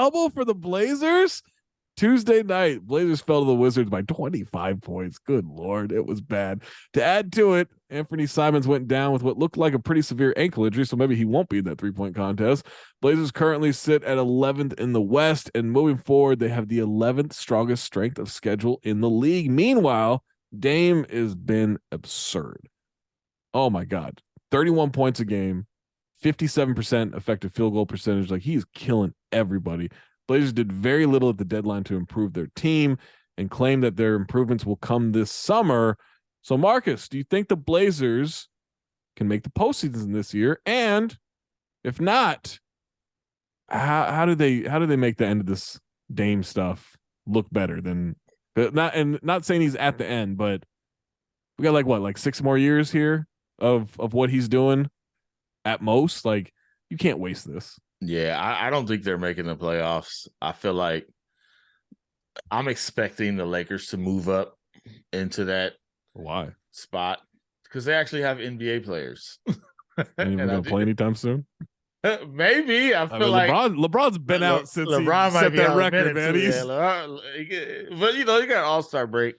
double for the Blazers. Tuesday night, Blazers fell to the Wizards by 25 points. Good Lord, it was bad. To add to it, Anthony Simons went down with what looked like a pretty severe ankle injury, so maybe he won't be in that three-point contest. Blazers currently sit at 11th in the West, and moving forward, they have the 11th strongest strength of schedule in the league. Meanwhile, Dame has been absurd. Oh my God. 31 points a game, 57% effective field goal percentage. Like, he's killing everybody. Blazers did very little at the deadline to improve their team and claim that their improvements will come this summer. So, Marcus, do you think the Blazers can make the postseason this year? And if not, how do they make the end of this Dame stuff look better than not saying he's at the end, but we got like 6 more years here of what he's doing at most. Like, you can't waste this. Yeah, I don't think they're making the playoffs. I feel like I'm expecting the Lakers to move up into that spot because they actually have NBA players. And we're going to play anytime soon? Maybe. I feel like LeBron's been out since LeBron he set that record, man. But you got All-Star break.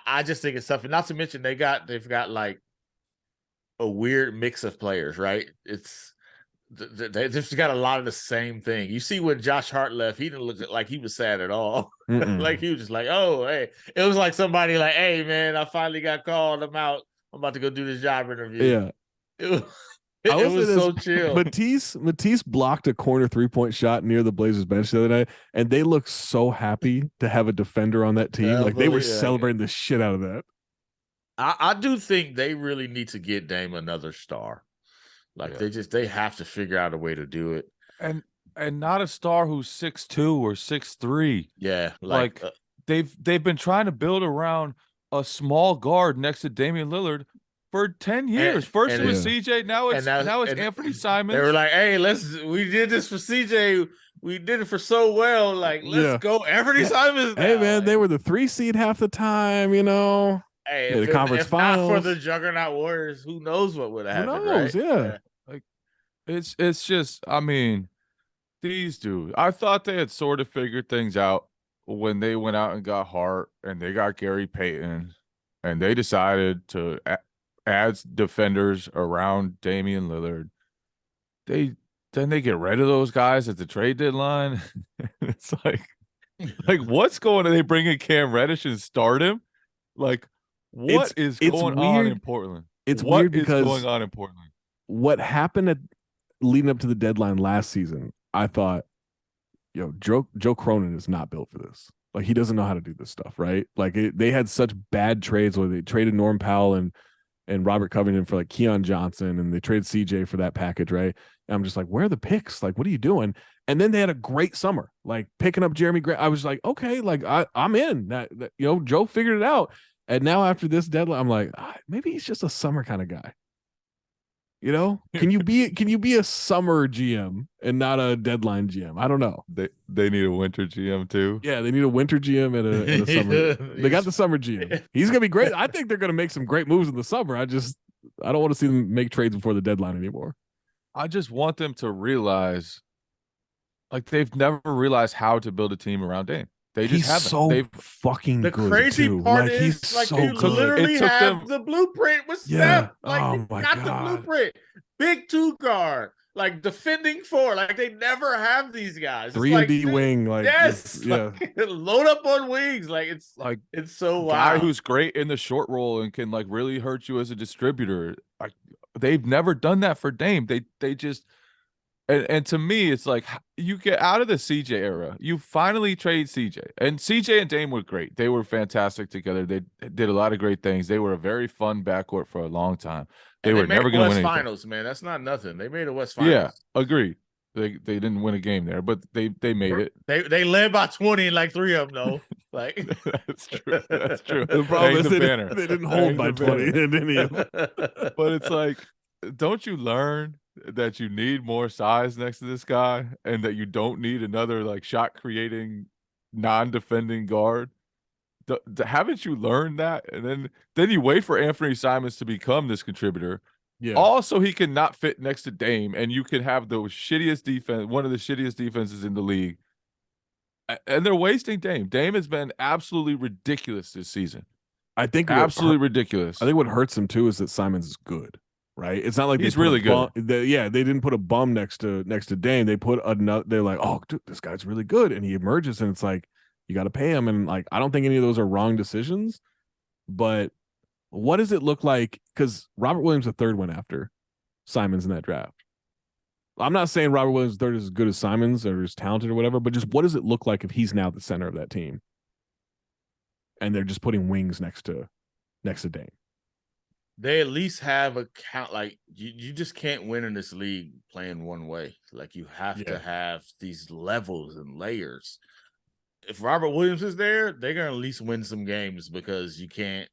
I just think it's tough. And not to mention they've got like a weird mix of players, right? They've just got a lot of the same thing. You see when Josh Hart left, he didn't look like he was sad at all. Like, he was just like, oh, hey. It was like somebody like, hey, man, I finally got called. I'm out. I'm about to go do this job interview. Yeah. It was so chill. Matisse blocked a corner 3-point shot near the Blazers bench the other night, and they looked so happy to have a defender on that team. Like, they were celebrating the shit out of that. I do think they really need to get Dame another star. Like, they have to figure out a way to do it. And not a star who's 6'2" or 6'3". Yeah. Like they've been trying to build around a small guard next to Damian Lillard for 10 years. First it was CJ, now it's Anthony Simons. They were like, hey, we did this for CJ. We did it for so well. Like, let's go Anthony Simons now. Hey, man, they were the 3 seed half the time, you know. Hey, the conference finals. Not for the Juggernaut Warriors, who knows what would have happened? Who knows? Right? Yeah. Like, it's just, I mean, these dudes. I thought they had sort of figured things out when they went out and got Hart and they got Gary Payton, and they decided to add defenders around Damian Lillard. Then they get rid of those guys at the trade deadline. It's like what's going on? They bring in Cam Reddish and start him? Like, what is going on in Portland? It's weird because going on in Portland. What happened leading up to the deadline last season, I thought, Joe Cronin is not built for this. Like, he doesn't know how to do this stuff, right? Like, they had such bad trades where they traded Norm Powell and Robert Covington for like Keon Johnson, and they traded CJ for that package, right? And I'm just like, where are the picks? Like, what are you doing? And then they had a great summer, like picking up Jeremy Grant. I was like, okay, like I'm in that. Joe figured it out. And now after this deadline, I'm like, maybe he's just a summer kind of guy. Can you be a summer GM and not a deadline GM? I don't know. They need a winter GM too. Yeah, they need a winter GM and a summer. They got the summer GM. He's gonna be great. I think they're gonna make some great moves in the summer. I don't want to see them make trades before the deadline anymore. I just want them to realize, like, they've never realized how to build a team around Dame. They just haven't. So fucking good. The crazy part is, he's like, so you good. literally have the blueprint with Steph. Like, you got the blueprint. Big 2 guard, like defending 4. Like, they never have these guys. 3-and-D wing. Like, yes, like, load up on wings. Like, it's so wild. Guy who's great in the short roll and can like really hurt you as a distributor. Like, they've never done that for Dame. They just. And to me, it's like, you get out of the CJ era. You finally trade CJ. And CJ and Dame were great. They were fantastic together. They did a lot of great things. They were a very fun backcourt for a long time. They were never going to win anything. Finals, man. That's not nothing. They made a West Finals. Yeah, agreed. They didn't win a game there, but they made it. They led by 20 in like 3 of them, though. Like, that's true. That's true. The problem is they didn't hold by 20 in any of them. But it's like, don't you learn that you need more size next to this guy, and that you don't need another like shot creating, non-defending guard? Haven't you learned that? And then you wait for Anthony Simons to become this contributor. Yeah. Also, he cannot fit next to Dame, and you can have the shittiest defense, one of the shittiest defenses in the league, And they're wasting Dame. Dame has been absolutely ridiculous this season. I think Absolutely ridiculous. I think what hurts him too is that Simons is good, right? It's not like He's they put really good. They didn't put a bum next to Dame. They put another. They're like, oh, dude, this guy's really good, and he emerges, and it's like you got to pay him, and like I don't think any of those are wrong decisions, but what does it look like? Because Robert Williams the third went after Simons in that draft. I'm not saying Robert Williams third is as good as Simons or as talented or whatever, but just what does it look like if he's now the center of that team, and they're just putting wings next to Dame? They at least have a count. Like you just can't win in this league playing one way. Like you have to have these levels and layers. If Robert Williams is there, they're gonna at least win some games because you can't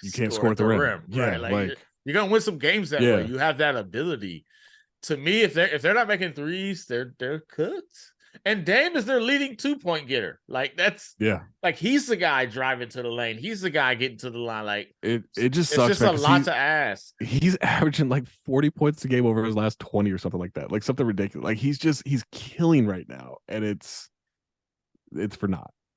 score at the rim. Yeah, right? Like you're gonna win some games that way. You have that ability. To me, if they're not making threes, they're cooked. And Dame is their leading 2-point getter. Like that's like he's the guy driving to the lane. He's the guy getting to the line. Like it just sucks. It's just a lot to ask. He's averaging like 40 points a game over his last 20 or something like that. Like something ridiculous. Like he's killing right now, and it's for naught.